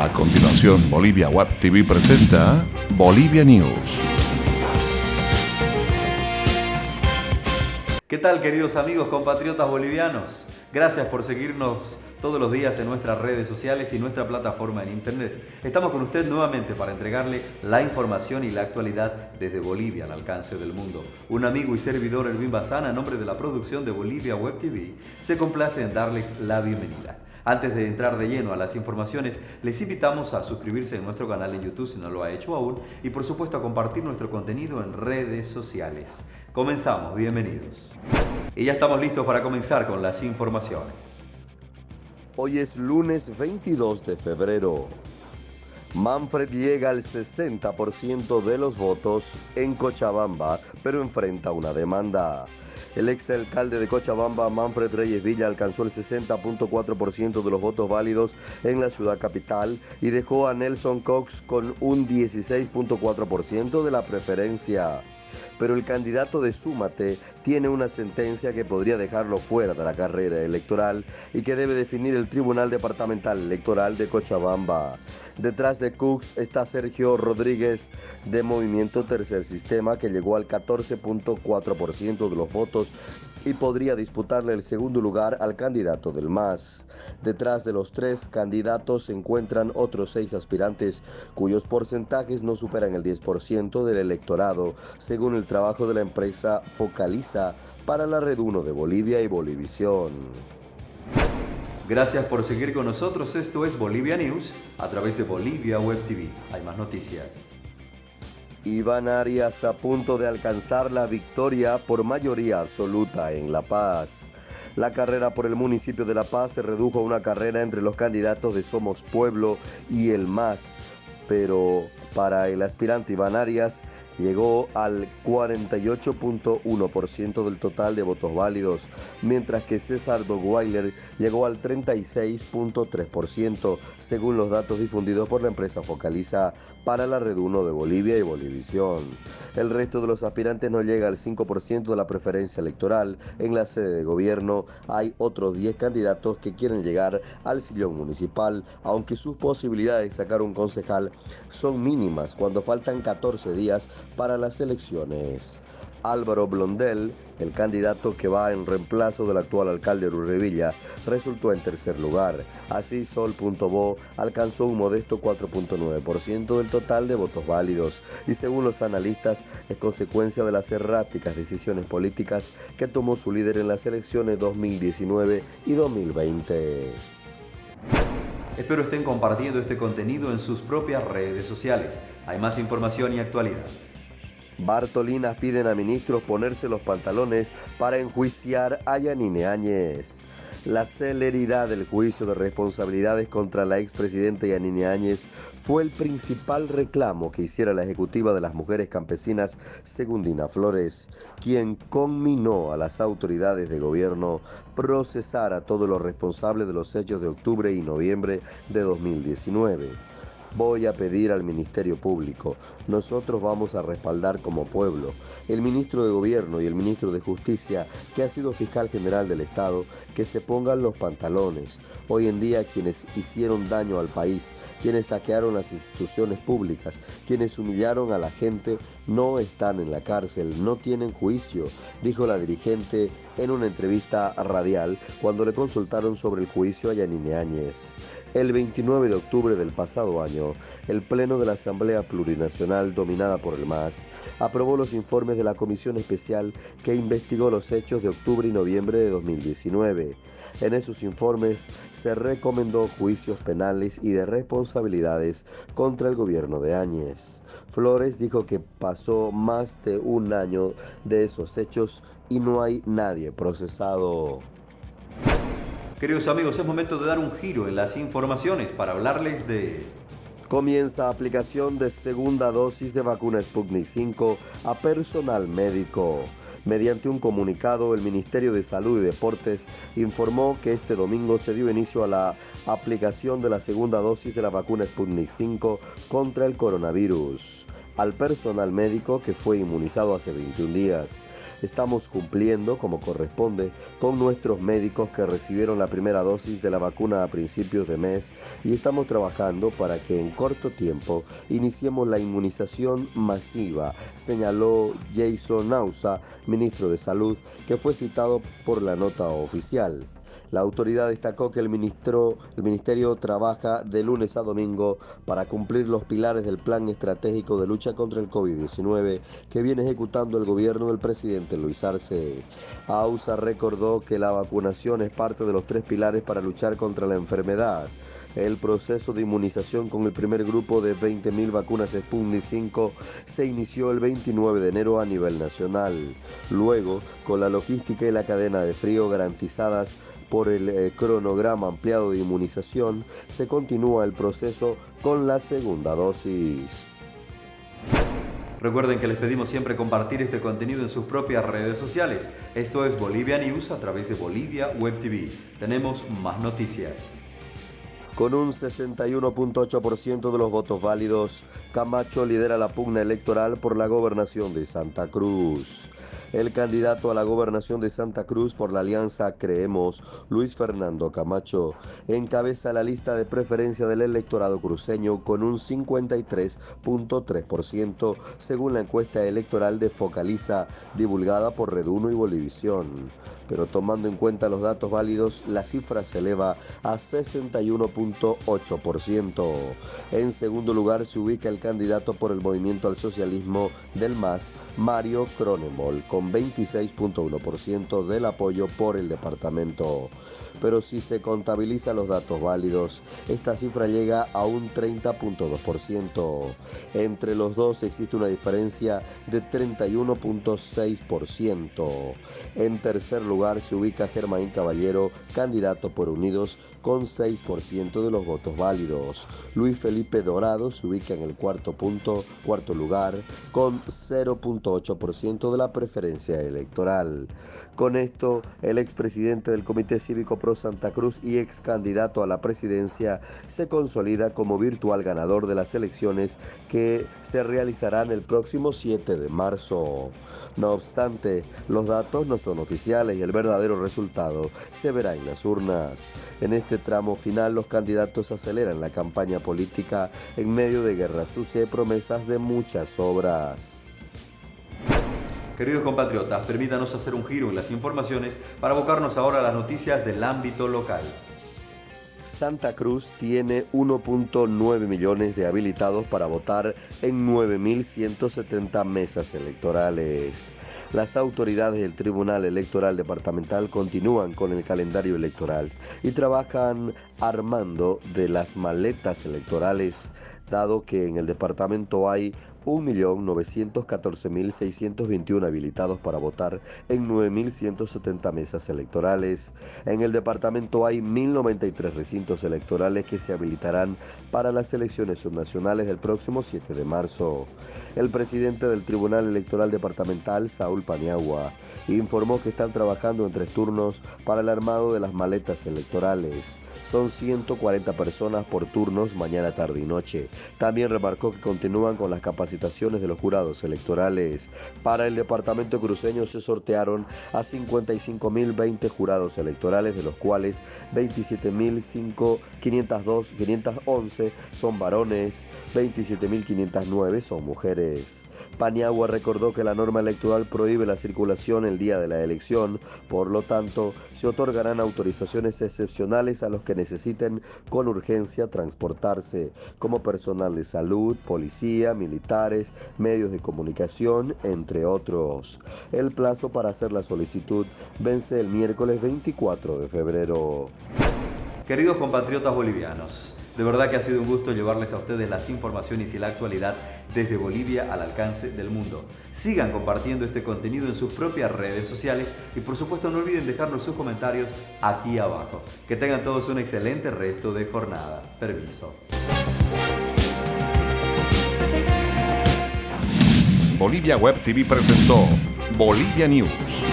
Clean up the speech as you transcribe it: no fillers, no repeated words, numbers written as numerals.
A continuación, Bolivia Web TV presenta Bolivia News. ¿Qué tal, queridos amigos compatriotas bolivianos? Gracias por seguirnos todos los días en nuestras redes sociales y nuestra plataforma en internet. Estamos con usted nuevamente para entregarle la información y la actualidad desde Bolivia al alcance del mundo. Un amigo y servidor, Erwin Bazán, a nombre de la producción de Bolivia Web TV, se complace en darles la bienvenida. Antes de entrar de lleno a las informaciones, les invitamos a suscribirse en nuestro canal en YouTube si no lo ha hecho aún y por supuesto a compartir nuestro contenido en redes sociales. Comenzamos, bienvenidos. Y ya estamos listos para comenzar con las informaciones. Hoy es lunes 22 de febrero. Manfred llega al 60% de los votos en Cochabamba, pero enfrenta una demanda. El exalcalde de Cochabamba, Manfred Reyes Villa, alcanzó el 60.4% de los votos válidos en la ciudad capital y dejó a Nelson Cox con un 16.4% de la preferencia. Pero el candidato de Súmate tiene una sentencia que podría dejarlo fuera de la carrera electoral y que debe definir el Tribunal Departamental Electoral de Cochabamba. Detrás de Cox está Sergio Rodríguez de Movimiento Tercer Sistema, que llegó al 14.4% de los votos y podría disputarle el segundo lugar al candidato del MAS. Detrás de los tres candidatos se encuentran otros 6 aspirantes cuyos porcentajes no superan el 10% del electorado, según el trabajo de la empresa Focaliza para la Red 1 de Bolivia y Bolivisión. Gracias por seguir con nosotros. Esto es Bolivia News a través de Bolivia Web TV. Hay más noticias. Iván Arias a punto de alcanzar la victoria por mayoría absoluta en La Paz. La carrera por el municipio de La Paz se redujo a una carrera entre los candidatos de Somos Pueblo y el MAS, pero para el aspirante Iván Arias llegó al 48.1% del total de votos válidos, mientras que César Dogweiler llegó al 36.3%, según los datos difundidos por la empresa Focaliza para la Red 1 de Bolivia y Bolivisión. El resto de los aspirantes no llega al 5% de la preferencia electoral. En la sede de gobierno hay otros 10 candidatos que quieren llegar al sillón municipal, aunque sus posibilidades de sacar un concejal son mínimas cuando faltan 14 días para las elecciones. Álvaro Blondel, el candidato que va en reemplazo del actual alcalde Urrevilla, resultó en tercer lugar. Así, Sol.bo alcanzó un modesto 4.9% del total de votos válidos y, según los analistas, es consecuencia de las erráticas decisiones políticas que tomó su líder en las elecciones 2019 y 2020. Espero estén compartiendo este contenido en sus propias redes sociales. Hay más información y actualidad. Bartolinas piden a ministros ponerse los pantalones para enjuiciar a Yanine Áñez. La celeridad del juicio de responsabilidades contra la expresidenta Yanine Áñez fue el principal reclamo que hiciera la ejecutiva de las mujeres campesinas, Segundina Flores, quien conminó a las autoridades de gobierno procesar a todos los responsables de los hechos de octubre y noviembre de 2019. Voy a pedir al Ministerio Público, nosotros vamos a respaldar como pueblo, el ministro de Gobierno y el ministro de Justicia, que ha sido fiscal general del Estado, que se pongan los pantalones. Hoy en día quienes hicieron daño al país, quienes saquearon las instituciones públicas, quienes humillaron a la gente, no están en la cárcel, no tienen juicio, dijo la dirigente en una entrevista radial cuando le consultaron sobre el juicio a Yanine Áñez. El 29 de octubre del pasado año, el Pleno de la Asamblea Plurinacional, dominada por el MAS, aprobó los informes de la Comisión Especial que investigó los hechos de octubre y noviembre de 2019. En esos informes se recomendó juicios penales y de responsabilidades contra el gobierno de Áñez. Flores dijo que pasó más de un año de esos hechos y no hay nadie procesado. Queridos amigos, es momento de dar un giro en las informaciones para hablarles de... Comienza aplicación de segunda dosis de vacuna Sputnik 5 a personal médico. Mediante un comunicado, el Ministerio de Salud y Deportes informó que este domingo se dio inicio a la aplicación de la segunda dosis de la vacuna Sputnik V contra el coronavirus al personal médico que fue inmunizado hace 21 días. Estamos cumpliendo, como corresponde, con nuestros médicos que recibieron la primera dosis de la vacuna a principios de mes y estamos trabajando para que en corto tiempo iniciemos la inmunización masiva, señaló Jason Nausa, ministro de Salud, que fue citado por la nota oficial. La autoridad destacó que el ministerio trabaja de lunes a domingo para cumplir los pilares del plan estratégico de lucha contra el COVID-19 que viene ejecutando el gobierno del presidente Luis Arce. AUSA recordó que la vacunación es parte de los 3 pilares para luchar contra la enfermedad. El proceso de inmunización con el primer grupo de 20.000 vacunas Sputnik V se inició el 29 de enero a nivel nacional. Luego, con la logística y la cadena de frío garantizadas por el cronograma ampliado de inmunización, se continúa el proceso con la segunda dosis. Recuerden que les pedimos siempre compartir este contenido en sus propias redes sociales. Esto es Bolivia News a través de Bolivia Web TV. Tenemos más noticias. Con un 61.8% de los votos válidos, Camacho lidera la pugna electoral por la gobernación de Santa Cruz. El candidato a la gobernación de Santa Cruz por la alianza Creemos, Luis Fernando Camacho, encabeza la lista de preferencia del electorado cruceño con un 53.3% según la encuesta electoral de Focaliza divulgada por Red 1 y Bolivisión. Pero tomando en cuenta los datos válidos, la cifra se eleva a 61.8%. En segundo lugar se ubica el candidato por el Movimiento al Socialismo del MAS, Mario Cronenbol, con 26.1% del apoyo por el departamento. Pero si se contabilizan los datos válidos, esta cifra llega a un 30.2%. Entre los dos existe una diferencia de 31.6%. En tercer lugar se ubica Germain Caballero, candidato por Unidos, con 6% de los votos válidos. Luis Felipe Dorado se ubica en el cuarto lugar, con 0.8% de la preferencia electoral. Con esto, el expresidente del Comité Cívico Pro Santa Cruz y ex candidato a la presidencia se consolida como virtual ganador de las elecciones que se realizarán el próximo 7 de marzo. No obstante, los datos no son oficiales y el verdadero resultado se verá en las urnas. En este tramo final, los candidatos aceleran la campaña política en medio de guerra sucia y promesas de muchas obras. Queridos compatriotas, permítanos hacer un giro en las informaciones para abocarnos ahora a las noticias del ámbito local. Santa Cruz tiene 1.9 millones de habilitados para votar en 9.170 mesas electorales. Las autoridades del Tribunal Electoral Departamental continúan con el calendario electoral y trabajan armando de las maletas electorales, dado que en el departamento hay 1.914.621 habilitados para votar en 9.170 mesas electorales. En el departamento hay 1.093 recintos electorales que se habilitarán para las elecciones subnacionales del próximo 7 de marzo. El presidente del Tribunal Electoral Departamental, Saúl Paniagua, informó que están trabajando en 3 turnos para el armado de las maletas electorales. Son 140 personas por turnos mañana, tarde y noche. También remarcó que continúan con las capacitaciones de los jurados electorales. Para el departamento cruceño se sortearon a 55.020 jurados electorales, de los cuales 27.511 son varones, 27.509 son mujeres. Paniagua recordó que la norma electoral prohíbe la circulación el día de la elección, por lo tanto, se otorgarán autorizaciones excepcionales a los que necesiten con urgencia transportarse, como personal de salud, policía, militares, medios de comunicación, entre otros. El plazo para hacer la solicitud vence el miércoles 24 de febrero. Queridos compatriotas bolivianos, de verdad que ha sido un gusto llevarles a ustedes las informaciones y la actualidad desde Bolivia al alcance del mundo. Sigan compartiendo este contenido en sus propias redes sociales y por supuesto no olviden dejarnos sus comentarios aquí abajo. Que tengan todos un excelente resto de jornada. Permiso. Bolivia Web TV presentó Bolivia News.